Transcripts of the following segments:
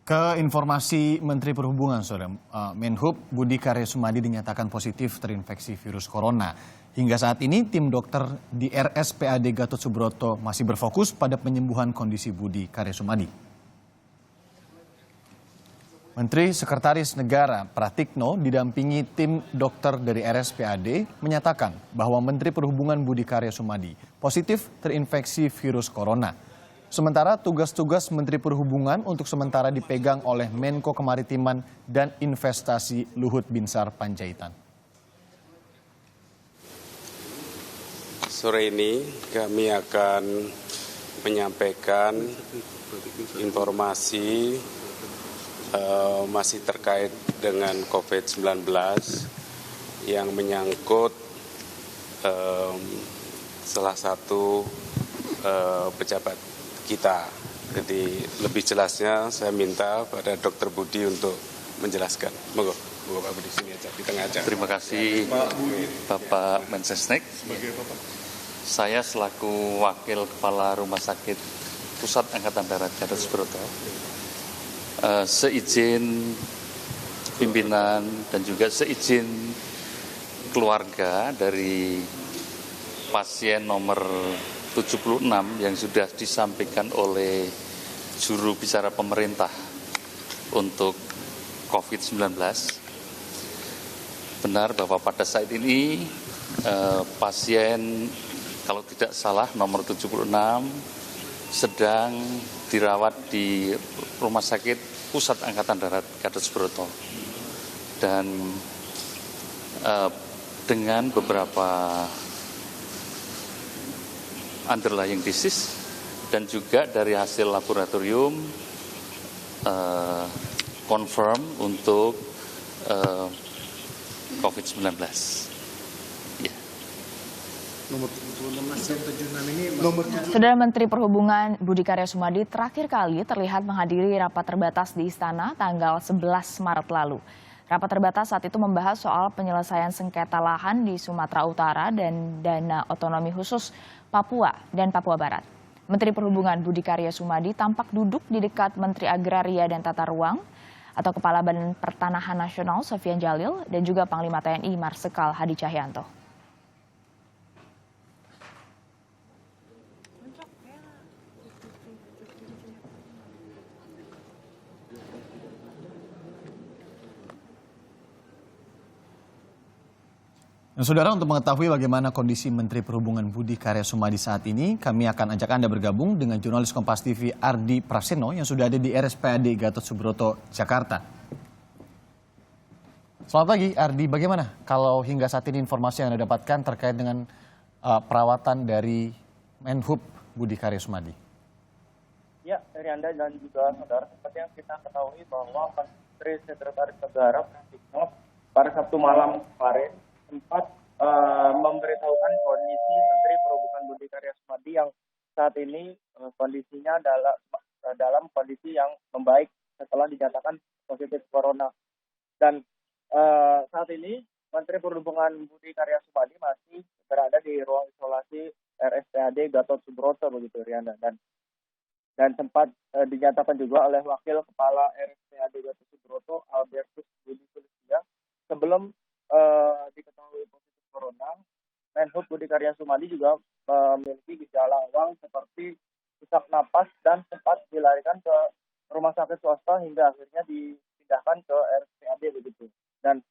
Ke informasi Menteri Perhubungan, Saudara, Menhub Budi Karya Sumadi dinyatakan positif terinfeksi virus corona. Hingga saat ini, tim dokter di RSPAD Gatot Subroto masih berfokus pada penyembuhan kondisi Budi Karya Sumadi. Menteri Sekretaris Negara Pratikno didampingi tim dokter dari RSPAD menyatakan bahwa Menteri Perhubungan Budi Karya Sumadi positif terinfeksi virus corona. Sementara tugas-tugas Menteri Perhubungan untuk sementara dipegang oleh Menko Kemaritiman dan Investasi Luhut Binsar Panjaitan. Sore ini kami akan menyampaikan informasi masih terkait dengan COVID-19 yang menyangkut salah satu pejabat kita. Jadi lebih jelasnya saya minta pada Dr. Budi untuk menjelaskan. Monggo, Bapak Budi sini aja di tengah aja. Terima kasih Bapak Mensesnek. Saya selaku Wakil Kepala Rumah Sakit Pusat Angkatan Darat Gatot Subroto, seizin pimpinan dan juga seizin keluarga dari pasien nomor 76 yang sudah disampaikan oleh juru bicara pemerintah untuk COVID-19. Benar bahwa pada saat ini pasien kalau tidak salah nomor 76 sedang dirawat di Rumah Sakit Pusat Angkatan Darat Gatot Subroto. Dan dengan beberapa underlying disease dan juga dari hasil laboratorium confirm untuk COVID-19. Ya. Saudara Menteri Perhubungan Budi Karya Sumadi terakhir kali terlihat menghadiri rapat terbatas di Istana tanggal 11 Maret lalu. Rapat terbatas saat itu membahas soal penyelesaian sengketa lahan di Sumatera Utara dan dana otonomi khusus Papua dan Papua Barat. Menteri Perhubungan Budi Karya Sumadi tampak duduk di dekat Menteri Agraria dan Tata Ruang atau Kepala Badan Pertanahan Nasional Sofyan Jalil dan juga Panglima TNI Marsikal Hadi Cahyanto. Nah, Saudara, untuk mengetahui bagaimana kondisi Menteri Perhubungan Budi Karya Sumadi saat ini, kami akan ajak Anda bergabung dengan jurnalis Kompas TV Ardi Praseno yang sudah ada di RSPAD Gatot Subroto, Jakarta. Selamat pagi, Ardi. Bagaimana kalau hingga saat ini informasi yang Anda dapatkan terkait dengan perawatan dari Menhub Budi Karya Sumadi? Ya, dari Anda dan juga saudara, seperti yang kita ketahui bahwa Menteri Sekretaris Negara Pratikno pada Sabtu malam kemarin sempat memberitahukan kondisi Menteri Perhubungan Budi Karya Sumadi yang saat ini kondisinya dalam kondisi yang membaik setelah dinyatakan positif corona. Dan saat ini Menteri Perhubungan Budi Karya Sumadi masih berada di ruang isolasi RSPAD Gatot Subroto begitu, Riana. Dan sempat dinyatakan juga oleh Wakil Kepala RSPAD Gatot Subroto Albertus Budi Sulistya sebelum diketahui positif corona, Menhub Budi Karya Sumadi juga memiliki gejala awal seperti sesak napas dan sempat dilarikan ke rumah sakit swasta hingga akhirnya dipindahkan ke RSPAD begitu. Dan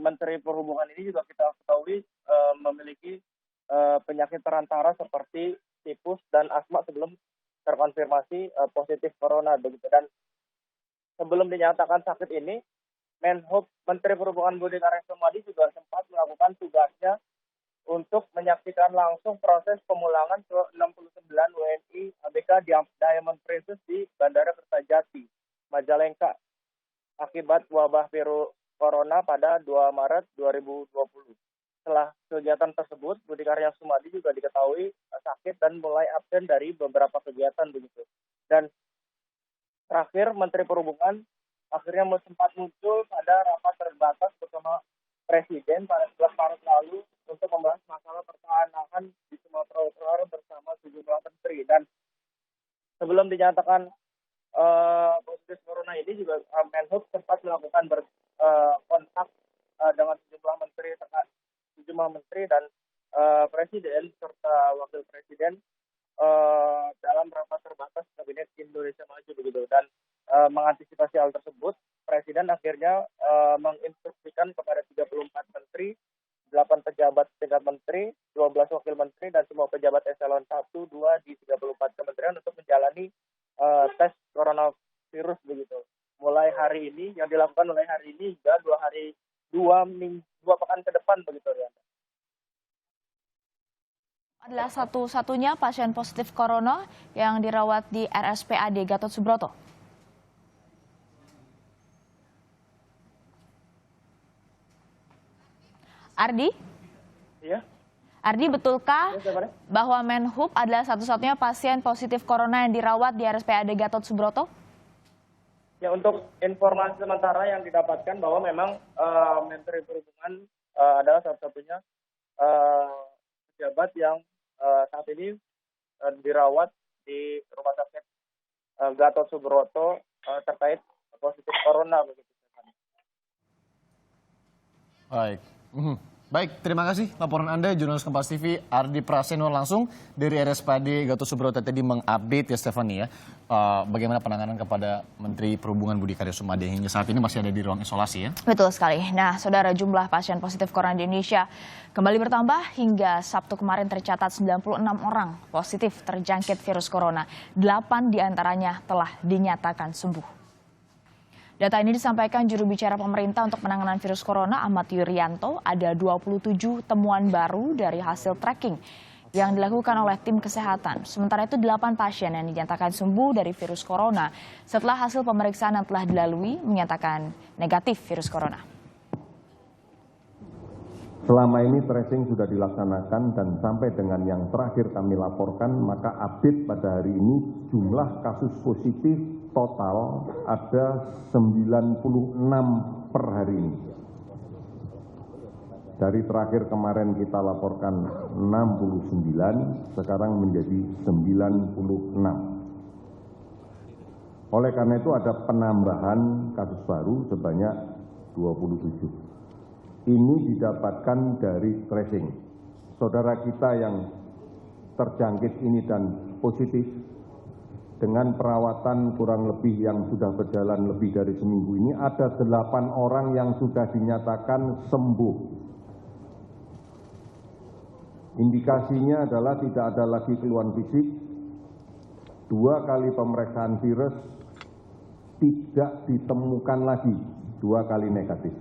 Menteri Perhubungan ini juga kita ketahui memiliki penyakit perantara seperti tipus dan asma sebelum terkonfirmasi positif corona begitu. Dan sebelum dinyatakan sakit ini, Menhub Menteri Perhubungan Budi Karya Sumadi juga sempat melakukan tugasnya untuk menyaksikan langsung proses pemulangan ke 69 WNI ABK Diamond Princess di Bandara Kertajati, Majalengka akibat wabah virus corona pada 2 Maret 2020. Setelah kegiatan tersebut, Budi Karya Sumadi juga diketahui sakit dan mulai absen dari beberapa kegiatan begitu. Dan terakhir Menteri Perhubungan akhirnya sempat muncul pada rapat terbatas bersama Presiden pada 11 Maret lalu untuk membahas masalah pertahanan di Sumatera Utara bersama sejumlah menteri. Dan sebelum dinyatakan positif corona ini juga Menhub sempat melakukan kontak dengan sejumlah menteri dan presiden serta wakil presiden dalam rapat terbatas kabinet Indonesia Maju begitu. Dan mengantisipasi hal tersebut, presiden akhirnya menginstruksikan kepada 34 menteri, 8 pejabat tingkat menteri, 12 wakil menteri, dan semua pejabat eselon 1, 2 di 34 kementerian untuk menjalani tes coronavirus begitu. Mulai hari ini, yang dilakukan mulai hari ini hingga 2 pekan ke depan begitu, Riana. Adalah satu-satunya pasien positif corona yang dirawat di RSPAD Gatot Subroto. Ardi? Iya. Ardi, betulkah Ya, bahwa Menhub adalah satu-satunya pasien positif corona yang dirawat di RSPAD Gatot Subroto? Ya, untuk informasi sementara yang didapatkan bahwa memang Menteri Perhubungan adalah satu-satunya pejabat yang saat ini dirawat di Rumah Sakit Gatot Subroto terkait positif corona begitu. Baik. Baik, terima kasih laporan Anda, jurnalis Kompas TV Ardi Praseno langsung dari RSPAD Gatot Subroto tadi mengupdate ya Stephanie ya, bagaimana penanganan kepada Menteri Perhubungan Budi Karya Sumadi hingga saat ini masih ada di ruang isolasi ya. Betul sekali. Nah, saudara, jumlah pasien positif corona di Indonesia kembali bertambah hingga Sabtu kemarin tercatat 96 orang positif terjangkit virus corona. 8 diantaranya telah dinyatakan sembuh. Data ini disampaikan juru bicara pemerintah untuk penanganan virus corona Ahmad Yuryanto. Ada 27 temuan baru dari hasil tracking yang dilakukan oleh tim kesehatan. Sementara itu 8 pasien yang dinyatakan sembuh dari virus corona setelah hasil pemeriksaan yang telah dilalui menyatakan negatif virus corona. Selama ini tracing sudah dilaksanakan dan sampai dengan yang terakhir kami laporkan, maka update pada hari ini jumlah kasus positif total ada 96 per hari ini. Dari terakhir kemarin kita laporkan 69, sekarang menjadi 96. Oleh karena itu ada penambahan kasus baru sebanyak 27. Ini didapatkan dari tracing. Saudara kita yang terjangkit ini dan positif dengan perawatan kurang lebih yang sudah berjalan lebih dari seminggu ini ada 8 orang yang sudah dinyatakan sembuh. Indikasinya adalah tidak ada lagi keluhan fisik, 2 kali pemeriksaan virus tidak ditemukan lagi, 2 kali negatif.